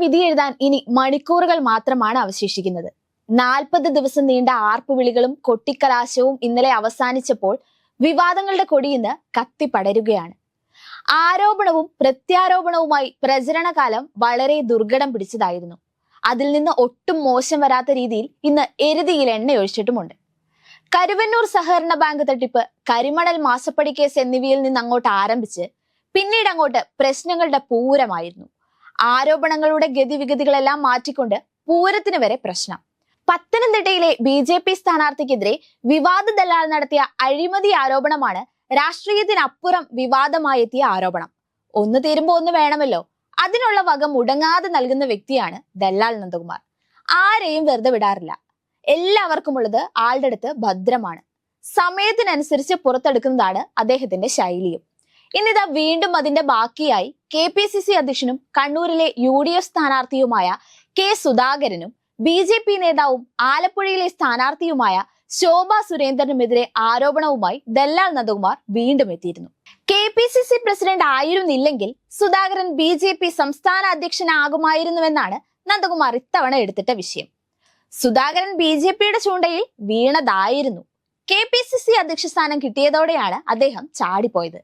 വിധി എഴുതാൻ ഇനി മണിക്കൂറുകൾ മാത്രമാണ് അവശേഷിക്കുന്നത്. 40 ദിവസം നീണ്ട ആർപ്പുവിളികളും കൊട്ടിക്കലാശവും ഇന്നലെ അവസാനിച്ചപ്പോൾ വിവാദങ്ങളുടെ കൊടി ഇന്ന് കത്തിപ്പടരുകയാണ്. ആരോപണവും പ്രത്യാരോപണവുമായി പ്രചരണകാലം വളരെ ദുർഘടം പിടിച്ചതായിരുന്നു. അതിൽ നിന്ന് ഒട്ടും മോശം വരാത്ത രീതിയിൽ ഇന്ന് എരുതിയിൽ എണ്ണയൊഴിച്ചിട്ടുമുണ്ട്. കരുവന്നൂർ സഹകരണ ബാങ്ക് തട്ടിപ്പ്, കരിമണൽ മാസപ്പടി കേസ് എന്നിവയിൽ നിന്ന് അങ്ങോട്ട് ആരംഭിച്ച് പിന്നീട് അങ്ങോട്ട് പ്രശ്നങ്ങളുടെ പൂരമായിരുന്നു. ആരോപണങ്ങളുടെ ഗതിവിഗതികളെല്ലാം മാറ്റിക്കൊണ്ട് പൂരത്തിന് വരെ പ്രശ്നം. പത്തനംതിട്ടയിലെ BJP സ്ഥാനാർത്ഥിക്കെതിരെ വിവാദ ദല്ലാൽ നടത്തിയ അഴിമതി ആരോപണമാണ് രാഷ്ട്രീയത്തിനപ്പുറം വിവാദമായെത്തിയ ആരോപണം. ഒന്ന് തീരുമ്പോ ഒന്ന് വേണമല്ലോ. അതിനുള്ള വക മുടങ്ങാതെ നൽകുന്ന വ്യക്തിയാണ് ദല്ലാൽ നന്ദകുമാർ. ആരെയും വെറുതെ വിടാറില്ല. എല്ലാവർക്കുമുള്ളത് ആളുടെ അടുത്ത് ഭദ്രമാണ്. സമയത്തിനനുസരിച്ച് പുറത്തെടുക്കുന്നതാണ് അദ്ദേഹത്തിന്റെ ശൈലിയും. ഇന്നിതാ വീണ്ടും അതിന്റെ ബാക്കിയായി KPCC അധ്യക്ഷനും കണ്ണൂരിലെ UDF സ്ഥാനാർത്ഥിയുമായ K സുധാകരനും BJP നേതാവും ആലപ്പുഴയിലെ സ്ഥാനാർത്ഥിയുമായ ശോഭ സുരേന്ദ്രനുമെതിരെ ആരോപണവുമായി ദല്ലാൽ നന്ദകുമാർ വീണ്ടും എത്തിയിരുന്നു. KPCC പ്രസിഡന്റ് ആയിരുന്നില്ലെങ്കിൽ സുധാകരൻ BJP സംസ്ഥാന അധ്യക്ഷനാകുമായിരുന്നുവെന്നാണ് നന്ദകുമാർ ഇത്തവണ എടുത്തിട്ട വിഷയം. സുധാകരൻ BJPയുടെ ചൂണ്ടയിൽ വീണതായിരുന്നു. KPCC അധ്യക്ഷ സ്ഥാനം കിട്ടിയതോടെയാണ് അദ്ദേഹം ചാടിപ്പോയത്.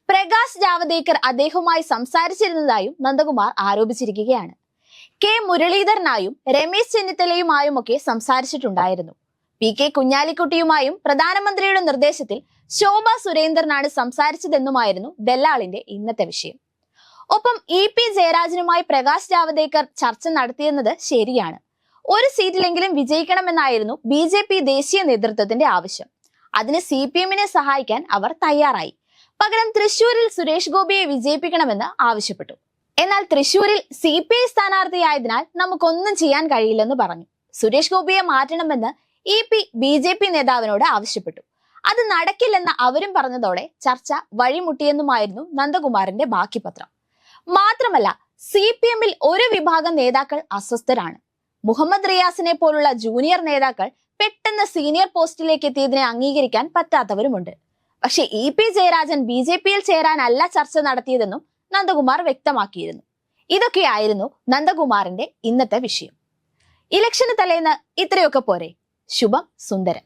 പ്രകാശ് ജാവദേക്കർ അദ്ദേഹവുമായി സംസാരിച്ചിരുന്നതായും നന്ദകുമാർ ആരോപിച്ചിരിക്കുകയാണ്. K മുരളീധരനായും രമേശ് ചെന്നിത്തലയുമായുമൊക്കെ സംസാരിച്ചിട്ടുണ്ടായിരുന്നു. PK കുഞ്ഞാലിക്കുട്ടിയുമായും പ്രധാനമന്ത്രിയുടെ നിർദ്ദേശത്തിൽ ശോഭ സുരേന്ദ്രനാണ് സംസാരിച്ചതെന്നുമായിരുന്നു ദല്ലാളിന്റെ ഇന്നത്തെ വിഷയം. ഒപ്പം EP ജയരാജനുമായി പ്രകാശ് ജാവദേക്കർ ചർച്ച നടത്തിയെന്നത് ശരിയാണ്. ഒരു സീറ്റിലെങ്കിലും വിജയിക്കണമെന്നായിരുന്നു BJP ദേശീയ നേതൃത്വത്തിന്റെ ആവശ്യം. അതിന് CPM-നെ സഹായിക്കാൻ അവർ തയ്യാറായി. പകരം തൃശൂരിൽ സുരേഷ് ഗോപിയെ വിജയിപ്പിക്കണമെന്ന് ആവശ്യപ്പെട്ടു. എന്നാൽ തൃശൂരിൽ CPI സ്ഥാനാർത്ഥിയായതിനാൽ നമുക്കൊന്നും ചെയ്യാൻ കഴിയില്ലെന്ന് പറഞ്ഞു. സുരേഷ് ഗോപിയെ മാറ്റണമെന്ന് EP BJP നേതാവിനോട് ആവശ്യപ്പെട്ടു. അത് നടക്കില്ലെന്ന് അവരും പറഞ്ഞതോടെ ചർച്ച വഴിമുട്ടിയെന്നുമായിരുന്നു നന്ദകുമാറിന്റെ ബാക്കി പത്രം. മാത്രമല്ല, CPM-ൽ ഒരു വിഭാഗം നേതാക്കൾ അസ്വസ്ഥരാണ്. മുഹമ്മദ് റിയാസിനെ പോലുള്ള ജൂനിയർ നേതാക്കൾ പെട്ടെന്ന് സീനിയർ പോസ്റ്റിലേക്ക് എത്തിയതിനെ അംഗീകരിക്കാൻ പറ്റാത്തവരുമുണ്ട്. പക്ഷെ EP ജയരാജൻ BJP-യിൽ ചേരാനല്ല ചർച്ച നടത്തിയതെന്നും നന്ദകുമാർ വ്യക്തമാക്കിയിരുന്നു. ഇതൊക്കെയായിരുന്നു നന്ദകുമാറിന്റെ ഇന്നത്തെ വിഷയം. ഇലക്ഷന് തലേന്ന് ഇത്രയൊക്കെ പോരെ? ശുഭം സുന്ദരം.